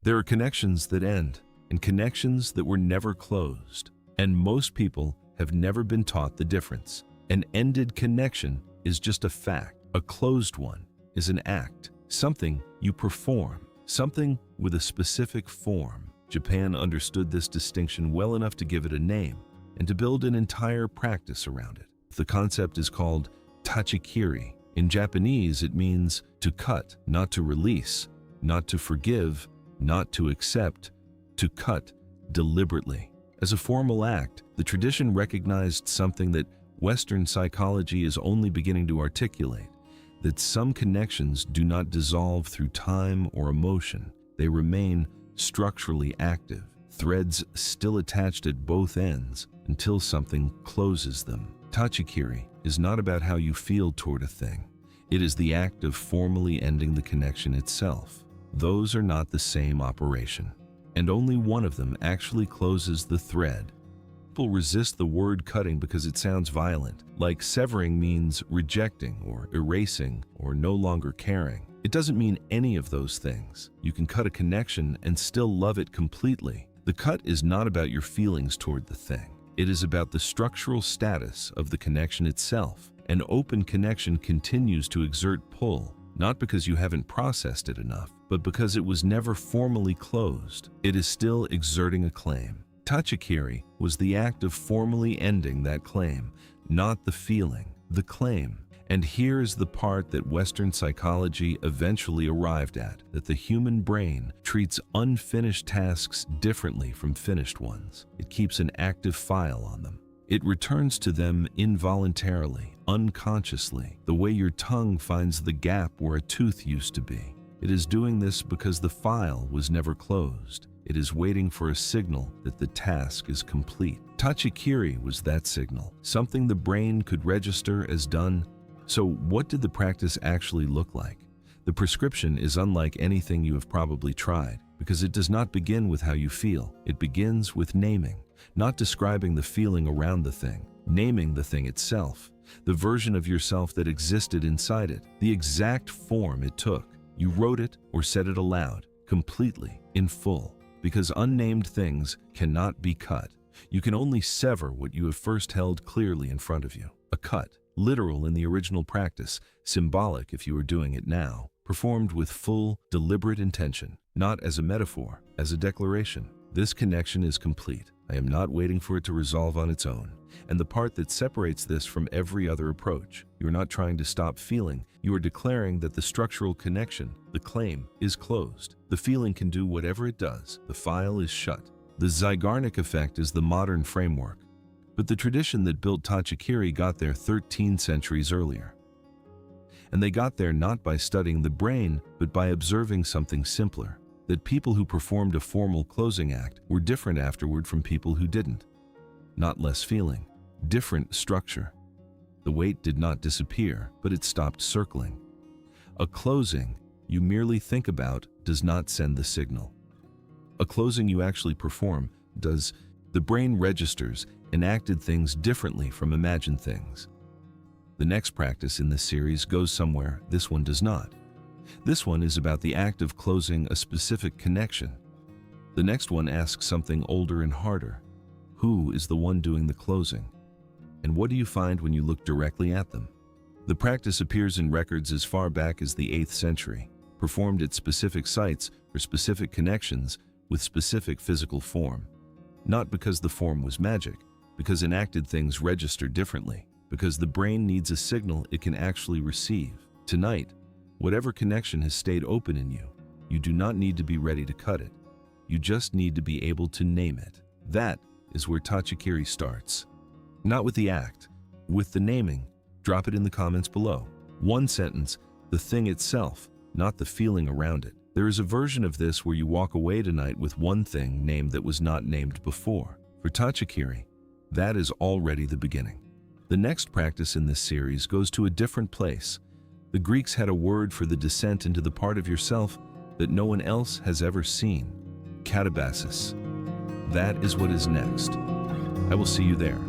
There are connections that end and connections that were never closed. And most people have never been taught the difference. An ended connection is just a fact. A closed one is an act, something you perform, something with a specific form. Japan understood this distinction well enough to give it a name and to build an entire practice around it. The concept is called tachikiri. In Japanese, it means to cut, not to release, not to forgive, not to accept, to cut deliberately. As a formal act, the tradition recognized something that Western psychology is only beginning to articulate, that some connections do not dissolve through time or emotion. They remain structurally active, threads still attached at both ends until something closes them. Tachikiri is not about how you feel toward a thing. It is the act of formally ending the connection itself. Those are not the same operation, and only one of them actually closes the thread. People resist the word cutting because it sounds violent, like severing means rejecting or erasing or no longer caring. It doesn't mean any of those things. You can cut a connection and still love it completely. The cut is not about your feelings toward the thing. It is about the structural status of the connection itself. An open connection continues to exert pull, not because you haven't processed it enough, but because it was never formally closed. It is still exerting a claim. Tachikiri was the act of formally ending that claim, not the feeling, the claim. And here's the part that Western psychology eventually arrived at, that the human brain treats unfinished tasks differently from finished ones. It keeps an active file on them. It returns to them involuntarily, unconsciously, the way your tongue finds the gap where a tooth used to be. It is doing this because the file was never closed. It is waiting for a signal that the task is complete. Tachikiri was that signal, something the brain could register as done. So what did the practice actually look like? The prescription is unlike anything you have probably tried, because it does not begin with how you feel. It begins with naming, not describing the feeling around the thing, naming the thing itself, the version of yourself that existed inside it, the exact form it took. You wrote it or said it aloud, completely, in full, because unnamed things cannot be cut. You can only sever what you have first held clearly in front of you. A cut, literal in the original practice, symbolic if you are doing it now, performed with full, deliberate intention, not as a metaphor, as a declaration. This connection is complete. I am not waiting for it to resolve on its own. And the part that separates this from every other approach, you are not trying to stop feeling. You are declaring that the structural connection, the claim, is closed. The feeling can do whatever it does. The file is shut. The Zeigarnik effect is the modern framework. But the tradition that built Tachikiri got there 13 centuries earlier. And they got there not by studying the brain, but by observing something simpler, that people who performed a formal closing act were different afterward from people who didn't. Not less feeling, different structure. The weight did not disappear, but it stopped circling. A closing you merely think about does not send the signal. A closing you actually perform does. The brain registers enacted things differently from imagined things. The next practice in this series goes somewhere this one does not. This one is about the act of closing a specific connection. The next one asks something older and harder. Who is the one doing the closing? And what do you find when you look directly at them? The practice appears in records as far back as the 8th century, performed at specific sites for specific connections with specific physical form. Not because the form was magic, because enacted things register differently, because the brain needs a signal it can actually receive. Tonight, whatever connection has stayed open in you, you do not need to be ready to cut it. You just need to be able to name it. That is where Tachikiri starts. Not with the act, with the naming. Drop it in the comments below. One sentence, the thing itself, not the feeling around it. There is a version of this where you walk away tonight with one thing named that was not named before. For Tachikiri, that is already the beginning. The next practice in this series goes to a different place. The Greeks had a word for the descent into the part of yourself that no one else has ever seen. Katabasis. That is what is next. I will see you there.